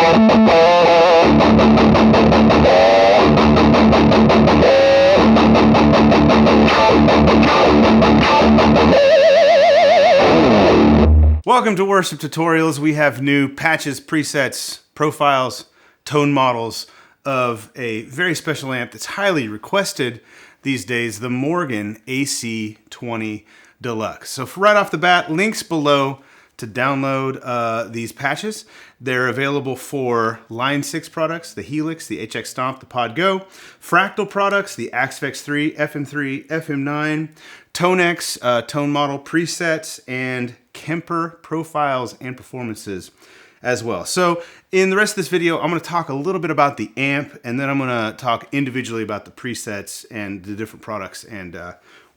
Welcome to Worship Tutorials. We have new patches, presets, profiles, tone models of a very special amp that's highly requested these days, the MRGN AC20 Deluxe. So right off the bat, links below to download these patches. They're available for Line 6 products, the Helix, the HX Stomp, the Pod Go, Fractal products, the Axe-FX III, FM3, FM9, TONEX, tone model presets, and Kemper profiles and performances as well. So in the rest of this video, I'm going to talk a little bit about the amp, and then I'm going to talk individually about the presets and the different products and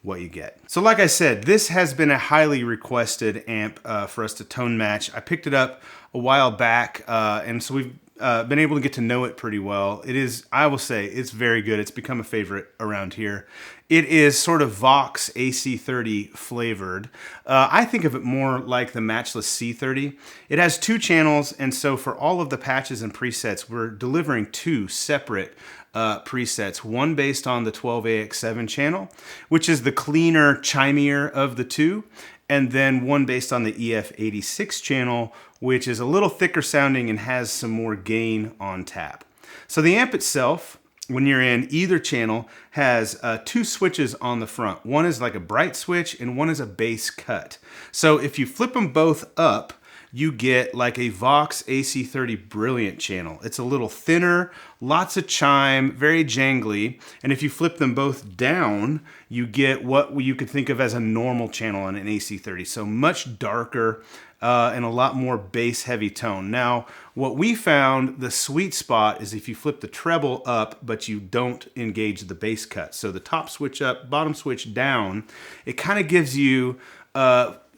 what you get. So like I said, this has been a highly requested amp for us to tone match. I picked it up a while back, and so we've been able to get to know it pretty well. It is, I will say, it's very good. It's become a favorite around here. It is sort of Vox AC30 flavored. I think of it more like the Matchless C-30. It has 2 channels, and so for all of the patches and presets, we're delivering 2 separate presets. One based on the 12AX7 channel, which is the cleaner chimier of the 2, and then one based on the EF86 channel, which is a little thicker sounding and has some more gain on tap. So the amp itself, when you're in either channel, has 2 switches on the front. One is like a bright switch and one is a bass cut. So if you flip them both up, you get like a Vox AC30 Brilliant channel. It's a little thinner, lots of chime, very jangly, and if you flip them both down, you get what you could think of as a normal channel on an AC30. So much darker and a lot more bass heavy tone. Now, what we found, the sweet spot is if you flip the treble up, but you don't engage the bass cut. So the top switch up, bottom switch down, it kind of gives you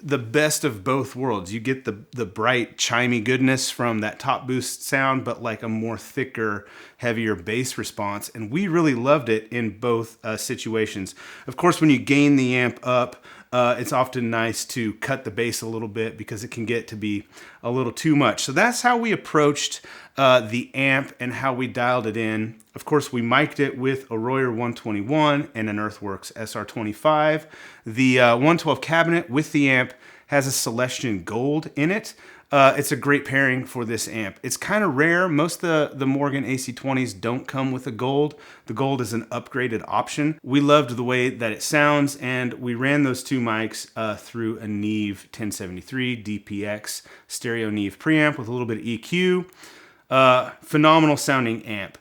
the best of both worlds. You get the bright, chimey goodness from that top boost sound, but like a more thicker, heavier bass response. And we really loved it in both situations. Of course, when you gain the amp up, it's often nice to cut the bass a little bit because it can get to be a little too much. So that's how we approached the amp and how we dialed it in. Of course, we mic'd it with a Royer 121 and an Earthworks SR25. The 112 cabinet with the amp has a Celestion Gold in it. It's a great pairing for this amp. It's kind of rare. Most of the MRGN AC20s don't come with a gold. The gold is an upgraded option. We loved the way that it sounds, and we ran those 2 mics through a Neve 1073 DPX stereo Neve preamp with a little bit of EQ. Phenomenal sounding amp.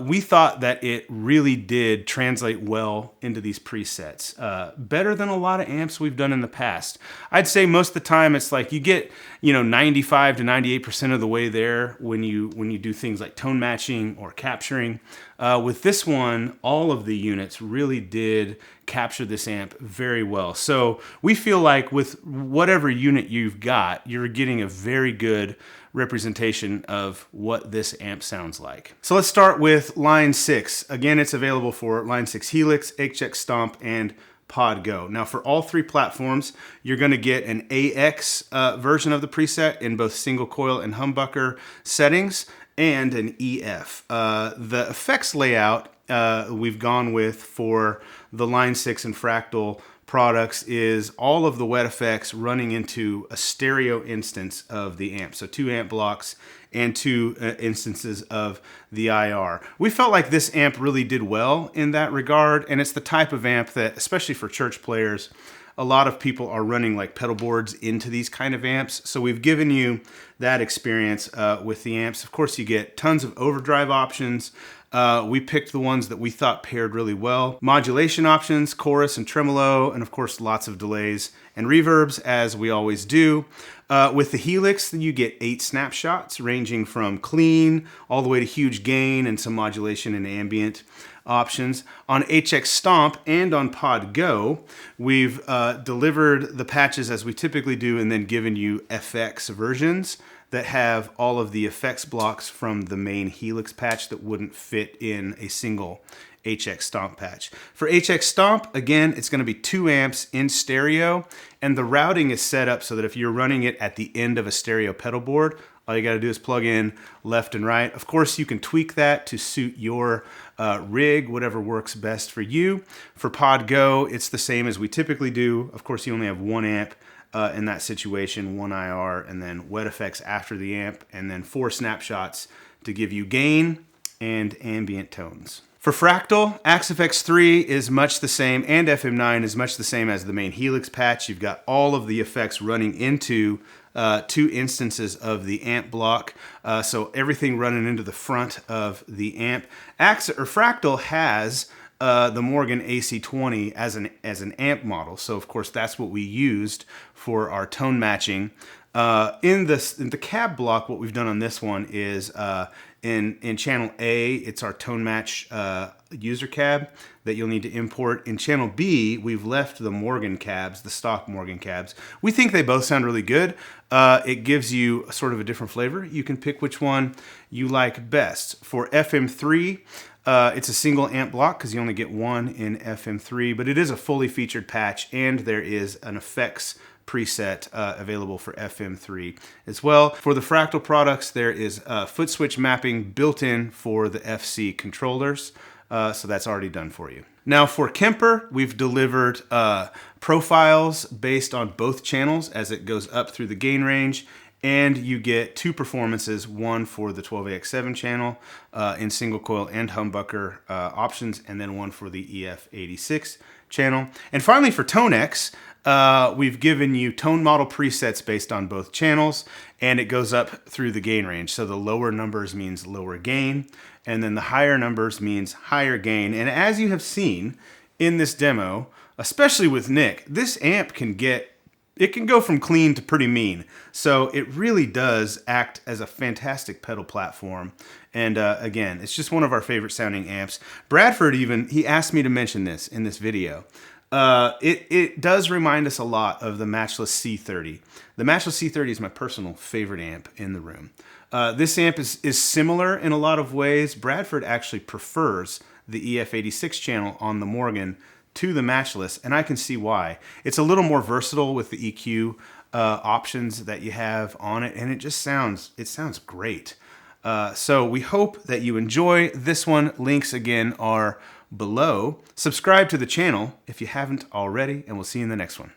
We thought that it really did translate well into these presets. Better than a lot of amps we've done in the past. I'd say most of the time it's like you get, 95 to 98% of the way there when you do things like tone matching or capturing. With this one, all of the units really did capture this amp very well. So we feel like with whatever unit you've got, you're getting a very good representation of what this amp sounds like. So let's start with Line 6. Again, it's available for Line 6 Helix, HX Stomp, and Pod Go. Now for all 3 platforms, you're going to get an AX version of the preset in both single coil and humbucker settings, and an EF. The effects layout we've gone with for the Line 6 and Fractal products is all of the wet effects running into a stereo instance of the amp. So 2 amp blocks and 2 instances of the IR. We felt like this amp really did well in that regard, and it's the type of amp that, especially for church players, a lot of people are running like pedal boards into these kind of amps. So we've given you that experience with the amps. Of course, you get tons of overdrive options. We picked the ones that we thought paired really well. Modulation options, chorus and tremolo, and of course lots of delays and reverbs, as we always do. With the Helix, you get 8 snapshots ranging from clean all the way to huge gain and some modulation and ambient options. On HX Stomp and on Pod Go, we've delivered the patches as we typically do and then given you FX versions that have all of the effects blocks from the main Helix patch that wouldn't fit in a single HX Stomp patch. For HX Stomp, again, it's going to be 2 amps in stereo, and the routing is set up so that if you're running it at the end of a stereo pedal board, All you got to do is plug in left and right. Of course, you can tweak that to suit your rig, whatever works best for you. For Pod Go, it's the same as we typically do. Of course, you only have 1 amp in that situation, 1 IR, and then wet effects after the amp, and then 4 snapshots to give you gain and ambient tones. For Fractal, Axe-FX III is much the same, and FM9 is much the same as the main Helix patch. You've got all of the effects running into 2 instances of the amp block, so everything running into the front of the amp. Fractal has the Morgan AC20 as an amp model, so of course that's what we used for our tone matching. In the cab block, what we've done on this one is in channel A, it's our tone match user cab that you'll need to import. In channel B, we've left the Morgan cabs, the stock Morgan cabs. We think they both sound really good. It gives you sort of a different flavor. You can pick which one you like best. For FM3, it's a single amp block because you only get 1 in FM3, but it is a fully featured patch, and there is an effects preset available for FM3 as well. For the Fractal products, there is foot switch mapping built in for the FC controllers, so that's already done for you. Now for Kemper, we've delivered profiles based on both channels as it goes up through the gain range, and you get 2 performances, one for the 12AX7 channel in single coil and humbucker options, and then one for the EF86 channel. And finally for TONEX, we've given you tone model presets based on both channels, and it goes up through the gain range. So the lower numbers means lower gain, and then the higher numbers means higher gain. And as you have seen in this demo, especially with Nick, this amp can go from clean to pretty mean. So it really does act as a fantastic pedal platform. And again, it's just one of our favorite sounding amps. Bradford he asked me to mention this in this video. It does remind us a lot of the Matchless C-30. The Matchless C-30 is my personal favorite amp in the room. This amp is similar in a lot of ways. Bradford actually prefers the EF86 channel on the Morgan to the Matchless, and I can see why. It's a little more versatile with the EQ options that you have on it, and it sounds great. So we hope that you enjoy this one. Links again are below. Subscribe to the channel if you haven't already, and we'll see you in the next one.